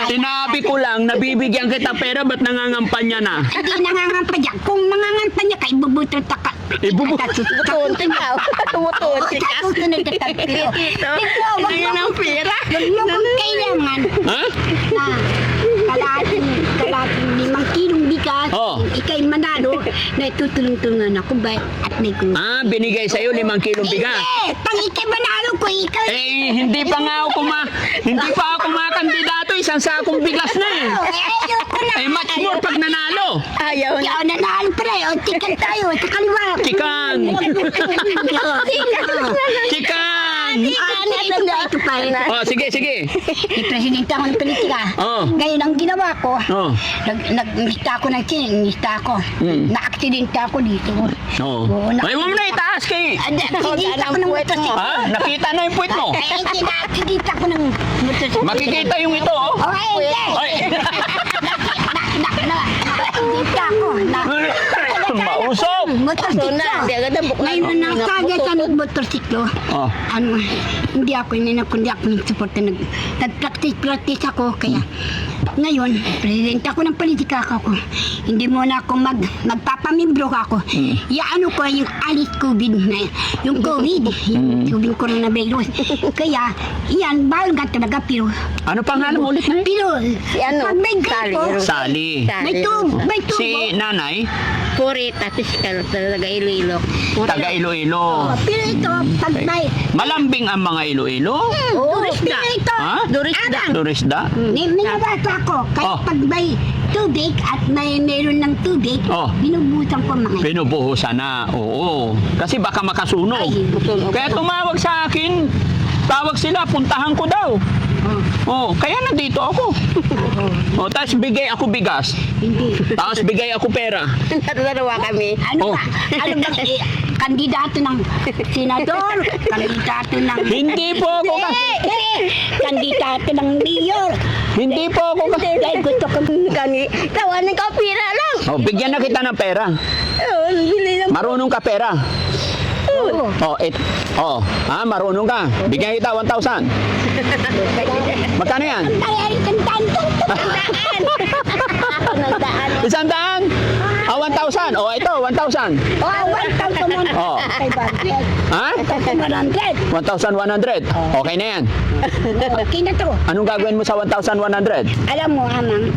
Sinabi ko lang, nabibigyan kita pera, ba't nangangampanya na? Hindi nangangampanya. Kung nangangampanya ka, ibubutot ka. Tumutunti ka. Tumutunti ka. Susunod ka tatlo. Kaya ng pera. Huwag mo kung kailangan Ha? na kalating 5 kilong bigas, Oh. ikay manalo, na itutulong-tulungan ako ba at may kung... Ah, binigay sa'yo 5 kilong bigas. Hindi! Pang ikay manalo ko, ikaw... Eh, hindi pa nga ako hindi pa ako kumakandidato, isang sakong bigas na eh. Ayoko na! Eh, much more pag nanalo. Ayaw na. Ayaw nanalo pa rin. O, tikan tayo. Sa kaliwa. Chikan! Chikan! Ito pa rin. Oh, sige, sige. Presidente ako ng politika. Oh. Ngayon ang ginawa ko, Oh. nag-nista ako ng nista ako. Hmm. Na-aksidente ako dito. Oh. Oo, Ay, huwag mo na itaas kay. Na-aksidente ako ng motorsiklo. Ha? Nakita na yung puwit mo. Eh, na-aksidente ako ng motorsiklo. Makikita yung ito, oh. Okay, hindi. Ay. Na-aksidente ako. Mausok. Motorsiklo. Hindi agad ang buklan. Ngayon na nakagay sa motorsiklo. Oh. Ano, hindi ako kundi ako nag-support na nag-practice ako, kaya ngayon, presidente ako ng politika ako. Hindi muna ako magpapamimbro ako. Ano ko yung alis COVID na, yung COVID, yung COVID coronavirus. Kaya, yan, bawal nga talaga, pero, Ano pangalan mo ulit na pero, Si ano? pag may Sally. grupo, Sally. may tubo. Si nanay, Puri, tatis ka talaga Iloilo. taga Iloilo. Pero ito, pag may, Malambing ang mga Iloilo. pero ito, Ha? Durisda. Turisda? may nabasa ako, kaya Oh. pag may tubig at meron ng tubig, Oh. binubusan ko mga Pinubuhusan na. Oo. Kasi baka makasunog. Ay, Kaya tumawag sa akin. Tawag sila, puntahan ko daw. Oh, kaya nandito ako. Oh, tapos bigay ako bigas. Hindi. Tapos bigay ako pera. Dalawa kami. Ano Oh. ba? Ano ba? Kandidato ng senador, kandidato ng... Hindi po ako Kandidato ng mayor. Hindi po ako Dahil gusto ko... Tawanin ka pira lang. Oh, bigyan na kita ng pera. Oh, bili ng Marunong ka pera. Oo. Oh, marunong ka. Bigyan kita 1,000. Magkano yan? Kaya itong tanto. nagdaan. 100? 1,000. Oh, ito, 1,000. Oh, 1,000. Oh. Ha? 1,100. 1,100. Okay na yan. Okay na to. Anong gagawin mo sa 1,100? Alam mo, Amang,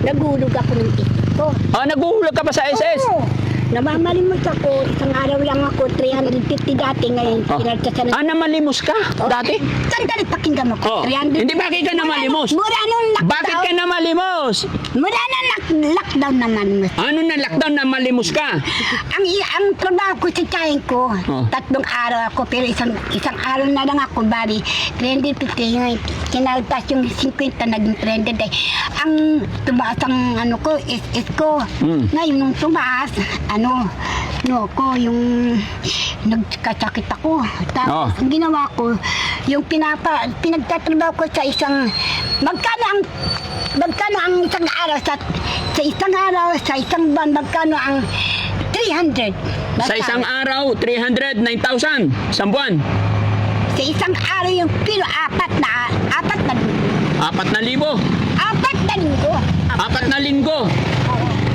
nagulog ako ng isip ko. Naguhulog ka pa sa SS? Oo. Namamalimot ako. Isang araw lang ako, 350 dati ngayon. Oh. Pinagsasabi. Namalimos ka dati? Sandali, pakinggan mo ko. Oh. 300. Hindi, bakit ka namalimos? Mura nung lockdown. Bakit ka namalimos? Mura na lockdown naman. Ano na lockdown na malimos ka? Ang trabaho ko sa tiyahin ko, Oh. 3 araw ako, pero isang araw na lang ako, bali, 350 ngayon. Kinalpas yung 50, naging 300. Ang tumaas ang ano ko, is ko. Ngayon, nung tumaas, yung nagkasakit ako. Tapos, ang ginawa ko, yung pinagtatrabaho ko sa isang, magkano ang isang araw sa isang buwan, magkano ang 300. Sa isang araw, 300, 9,000. Isang buwan. Sa isang araw yung pero 4,000. 4 na linggo.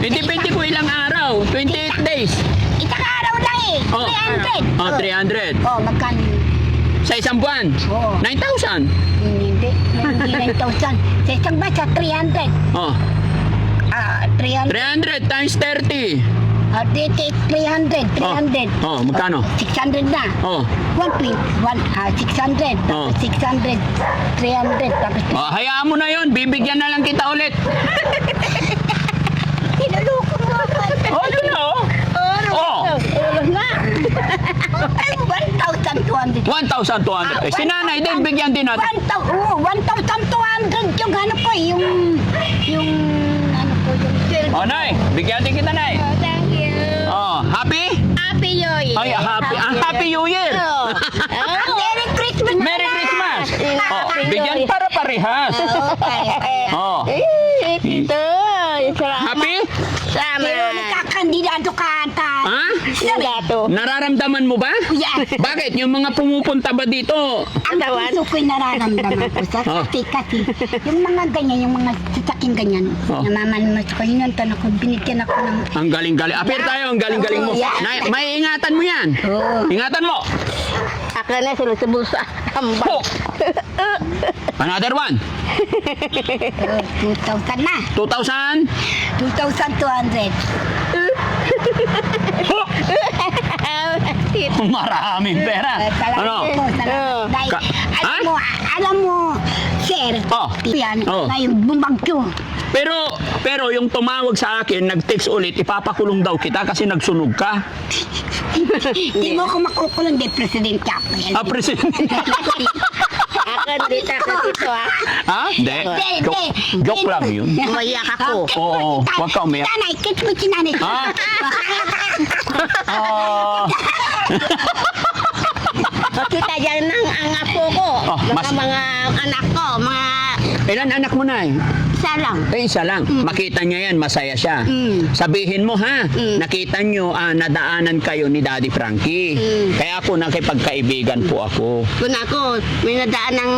Hindi pwede ko ilang araw. 28 days. Isang araw lang eh. 300. 300. Magkano yun? Sa isang buwan, Oo. 9,000. Hindi 9,000. Sa isang buwan, sa 300. Oh, 300. 300 times 30. 300. Magkano? 600 na. Oh. 600. Oh. Tapos 600. 300. Tapos Hayaan mo na yon. Bibigyan na lang kita ulit. tinuloko mo ako. Ano na, oh? Ulo nga. 1,200. 1,200. Si nanay din, bigyan din natin. 1,200 yung ano ko, yung ano ko, yung Oh, nay. Bigyan din kita, nay. Oh, thank you. Oh, happy? Happy New Year. Ay, happy New Year. Oh. Merry Christmas! Merry Christmas. Oh, bigyan para parehas. Oh. Ito. Salamat. Happy? Pero Salamat. nagkakandidato ka ata. Ha? gato. Nararamdaman mo ba? Yes. Bakit? Yung mga pumupunta ba dito? Ang puso ko'y nararamdaman ko sa Oh. kasi yung mga ganyan, yung mga sasaking ganyan, Oh. namamanmas ko, inuntan ako, binigyan ako ng... Ang galing-galing. Apir tayo, ang galing-galing mo. May ingatan mo yan. Oo. Ingatan mo. Akla na sila sa bulsa. Hambal. Po. Another one. 2,000 na. 2,000. 2,200. Po. Maraming pera. Salamat Ano? po, salamat. Dahil, Ka- ha? alam mo, sir, Oh. yan, Oh. ngayon bumagyo. Pero yung tumawag sa akin, nag-text ulit, ipapakulong daw kita kasi nagsunog ka. Di mo ako makukulong, di presidente ako. Ah, presidente. Akan dito dito ah. Ha? Hindi. Joke lang yun. Umayak ako. Oo, wag ka umiyak. Nanay, kit mo si nanay. Ha? Ah. Makita dyan ng ang apo ko. Oh, Mga anak ko. Mga Ilan anak mo na eh? Isa lang. Isa lang. Makita niya yan, masaya siya. Mm. Sabihin mo ha, nakita niyo nadaanan kayo ni Daddy Frankie. Kaya ako nakipagkaibigan po ako. kung ako, may nadaan ng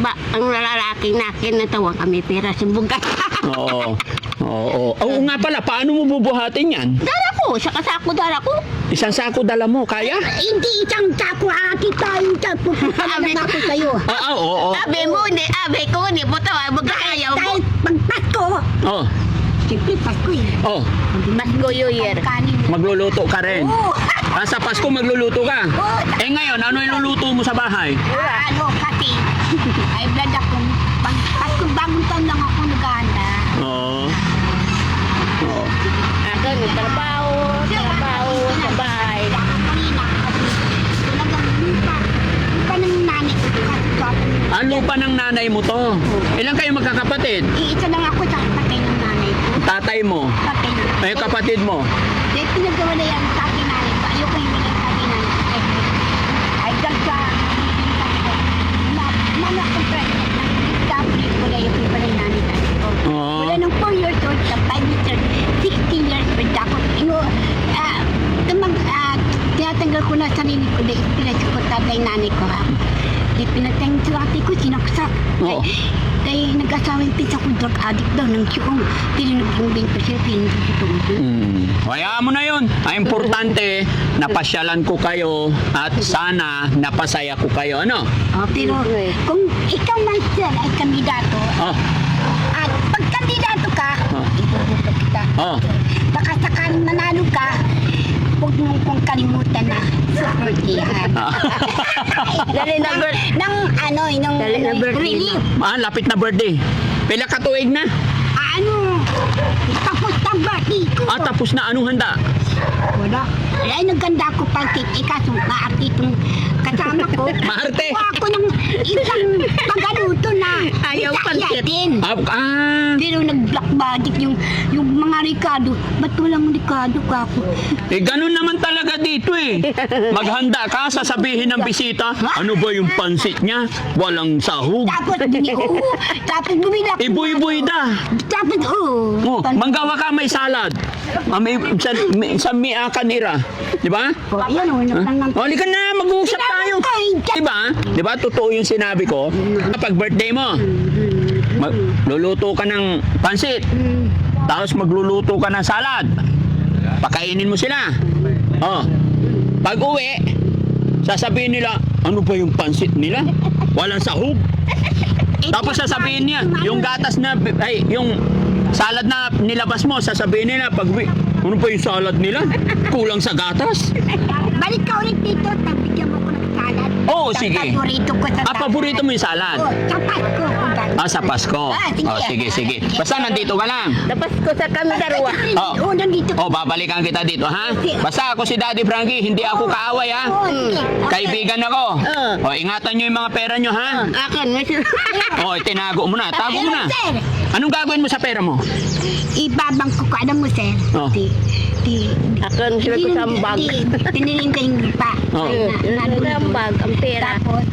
ang lalaking na kinatawa kami pera sa bugat. Oo. Oo. Oo nga pala, paano mo bubuhatin yan? Dala ko, sa kasako dala ko. Isang sako dala mo, kaya? Hindi isang sako, ati tayo dyan. Pupunta na ako sa'yo. Oo. Sabi mo, ni abe ko, ni buto, ay magkakayaw mo. Dahil pagpasko, Oh. siyempre Pasko eh. Oh. Mas goyo yer. Kanin. Magluluto ka rin. Oo. Sa Pasko magluluto ka. Oo. Eh ngayon, ano iluluto mo sa bahay? Ano kasi, ay blood ako. Pasko bagong taon lang ako naghahanda. Oo. Oo. Ako, nagtrabaho sa bahay. Ng nanay ko kasi Ang lupa ng nanay mo to. Ilan kayo magkakapatid? Iisa lang ako sa patay ng nanay ko. Tatay mo. Patay na. Eh, kapatid mo. Dahil pinagawa na yan sa akin nanay ko. Ayoko yung mga sa akin nanay ko. Ay, gagsa. Mga akong pregnant na. Discovery ko na yung iba ng nanay ko. Oo. Wala nung 4 years old sa 5 years old. 16 years old ako. Tinatanggal ko na sarili ko dahil pinasukotab na yung nanay ko ha. Dahil pinatanggal sa ate ko, sinaksak. Oo. Dahil nag-asawa yung pinsa ko, drug addict daw ng siyong. Pero nag-imbing pa siya, pinasukotab. Kaya mo na yun. Ang importante, napasyalan ko kayo at sana napasaya ko kayo. Ano? Pero kung ikaw man sir ay kandidato, Oh. at pag kandidato ka, ibubuto kita. Oh. Baka sakaling manalo ka, huwag mong kong kalimutan na supportihan. Dali na bird. Ng ano, ng Dali na birthday relief. Lapit na birthday. Pila ka tuig na? Ano, tapos na birthday ko. Tapos na. Anong handa? Wala. Ay, naganda ko pang cake. Kaso, maarte itong kasama ko. Maarte? Kuha ako ng isang pagaluto na. Ayaw Isaya pancit. din. Pero nag-black budget yung mga Ricardo. Ba't walang Ricardo ka ako? Ganun naman talaga dito eh. Maghanda ka, sasabihin ng bisita, ano ba yung pansit niya? Walang sahog. Tapos, tapos bumila ko. Ibuy-buy da. Tapos, Manggawa ka may salad. Sa miakan ira. Di ba? Ayan, Halika na, mag-uusap tayo. Di ba? Totoo yung sinabi ko. Kapag birthday mo, luluto ka ng pansit. Tapos magluluto ka ng salad. Pakainin mo sila. Pag uwi, sasabihin nila, ano ba yung pansit nila? Walang sahog. Tapos sasabihin niya, yung gatas na, yung salad na nilabas mo, sasabihin nila, pag uwi, ano ba yung salad nila? Kulang sa gatas. Balik ka ulit dito, tabigyan mo ko ng salad. Oo, sige. Paborito ko sa Paborito mo yung salad? Sa Pasko. Sa Pasko. Sige. Basta nandito ka lang. Tapos ko sa kami dalawa. Oo, nandito. Babalikan kita dito, ha? Basta ako si Daddy Frankie, hindi ako kaaway, ha? Kaibigan ako. Ingatan nyo yung mga pera nyo, ha? Akan, may sila. Tinago mo na. Tago mo na. Anong gagawin mo sa pera mo? Ibabang ko ka, alam mo, sir. Akan sila ko sa ambag. Tinilinda yung lupa. Ambag, ang pera. Tapos,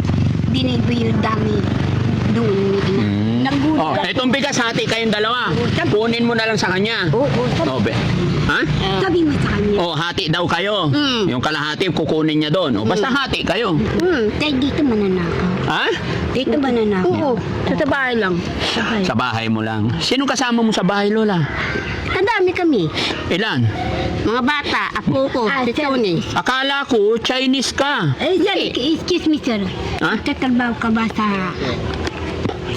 dinibo yung dami doon. Nagulat. Itong bigas, hati kayong dalawa. Kunin mo na lang sa kanya. Oo, Oh, ha? sabi mo sa kanya. Oh, hati daw kayo. Mm. Yung kalahati, kukunin niya doon. Oh, basta hati kayo. Dahil dito mananakaw. Ha? Dito mananakaw. Oo, sa bahay lang. Sa bahay mo lang. Sino kasama mo sa bahay, Lola? Kadami kami. Ilan? Mga bata, apo ko, si Tony. Akala ko, Chinese ka. Eh, sir, excuse me, sir. Ha? Tatrabaho ka ba sa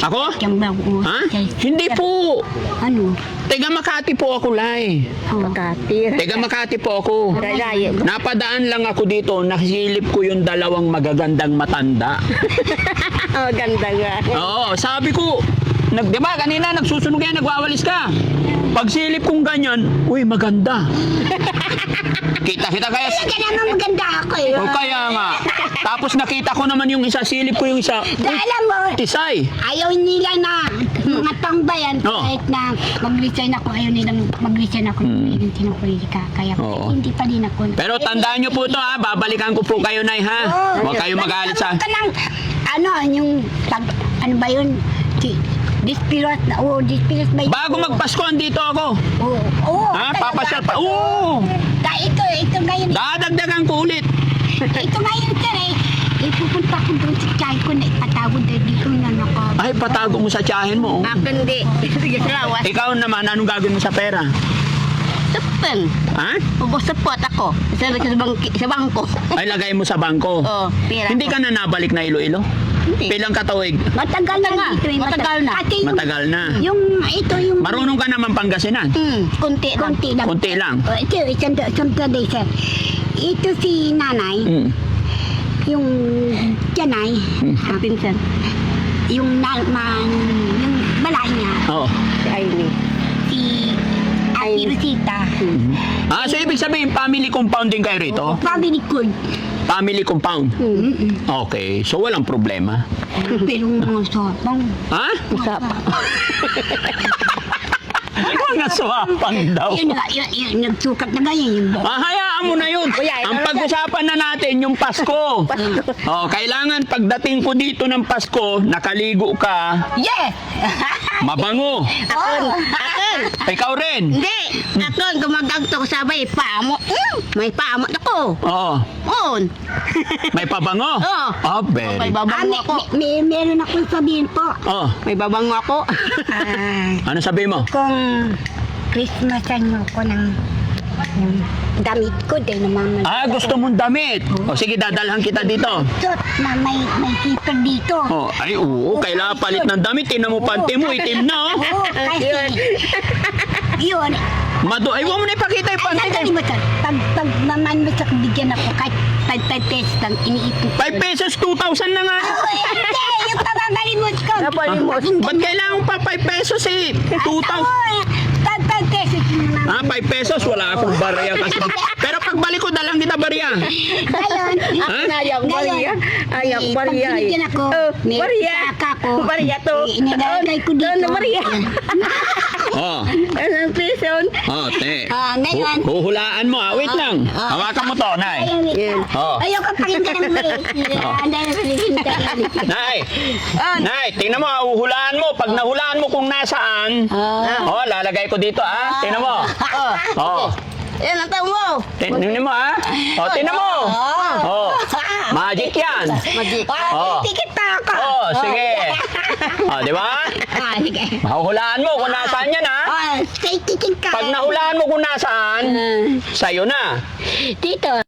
Ako? trabaho ko? Ha? Hindi po. Ano? Taga Makati po ako, Lai. Makati. Taga Makati po ako. Dalaye. Napadaan lang ako dito, nasilip ko yung dalawang magagandang matanda. Oh, ganda nga. Oo, sabi ko, di ba kanina nagsusunog yan, nagwawalis ka. Pagsilip kong ganyan, uy, maganda. Kita kaya. Kaya naman maganda ako eh. O kaya nga. Tapos nakita ko naman yung isa, silip ko yung isa. Dahil alam mo, Tisay. ayaw nila na mga tambayan Oo. kahit na mag-resign ako, ayaw nilang mag-resign ako ng politika. Kaya Oo. hindi pa din ako. Pero tandaan nyo po ito ha, babalikan ko po kayo, Nay, ha? Huwag kayong magalit sa... Ano, yung, ano ba yun? Dispirat na, dispirat ba yun? Bago magpasko, andito ako. Oo, Ha? Papasyal pa. Oo! Ito ngayon, Dadagdagan ko ulit. ito ngayon, sir eh. Ipupunta ko doon sa tiyahin ko na ipatawad dahil di ko na naka... Ay, patago mo sa tiyahin mo. Ako hindi. Sige, salawas. Ikaw naman, anong gagawin mo sa pera? Sapan. Ha? Ubos sa pot ako. Sa bangko. Ay, lagay mo sa bangko. Oo, pera Hindi ko. ka na nabalik na Iloilo? Hindi. Pilang katawig? Matagal na nga, dito eh. matagal na. Kasi yung, Matagal na. yung... Marunong ka naman Pangasinan? Kunti lang. Konti lang. Kunti lang. Ito, isang day, sir. Ito si nanay, Mm. yung tiyanay, Ang pinsan. yung yung balay niya, Oo. Si Aimee. si Ate Ay. Rosita, Ah, so ibig sabihin, family compound din kayo rito? family good. Family compound? Okay, so walang problema. Pero mga sopang, Ha? Masapa. Mga swapang daw. yun nga, yun, nagsukat na ganyan yung buhok. Hayaan mo na yun. Ang pag-usapan na natin, yung Pasko. Oh, kailangan pagdating ko dito ng Pasko, nakaligo ka, Yes! mabango. Akon. Akon. Ikaw rin. Hindi. Akon, gumagagto ko sabay. Paamo. May paamo ako. Oo. On. May pabango? Oo. Oh, very. May babango ako. Meron akong sabihin po. Oh, May babango ako. ano sabi mo? Kung Christmasan mo ko ng damit ko, dahil namaman. Ah, gusto mong damit. O sige, dadalhan kita dito. Suot na may zipper dito. Oh, ay oo, kailangan palit ng damit. Tingnan mo panty mo, itim na oh. Oo, kasi yun. Ay, huwag mo na ipakita yung panty. Sandali mo, sir. Pag maman mo sa bigyan ako, kahit 5 pesos lang, iniipon. 5 pesos, 2,000 na nga. Hindi, yung pamamalimot ko. Napalimot. Ba't kailangan pa 5 pesos eh? 2,000. 5 pesos naman. Ah, 5 pesos, wala akong barya kasi. Pero pagbalik ko, dalang kita barya. Ngayon, Ha? Ayaw ko bariya. Ayaw ko bariya. Pag binigyan ako, may Bariya. saka ko. Bariya to. Inilagay ko dito. Doon na bariya. Oh, Anong peson? oh, te. Ngayon. Huhulaan mo ah. Wait lang. Hawakan mo to, Nay. Ayun, Oh. ayoko pakinggan ng Nay, Nay, tingnan mo, huhulaan mo. Pag nahulaan mo kung nasaan, oh, lalagay ko dito ah. Tingnan mo. Oh. Yan ang tao mo. Tingnan mo ah. Oh, tingnan mo. Oh. Magic yan. Magic. Oh. Tikit pa ako. Oh, sige. Oh, di ba? Sige. Mahuhulaan mo kung nasaan yan ha. Say tikit ka. Pag nahulaan mo kung nasaan, sa'yo na. Dito.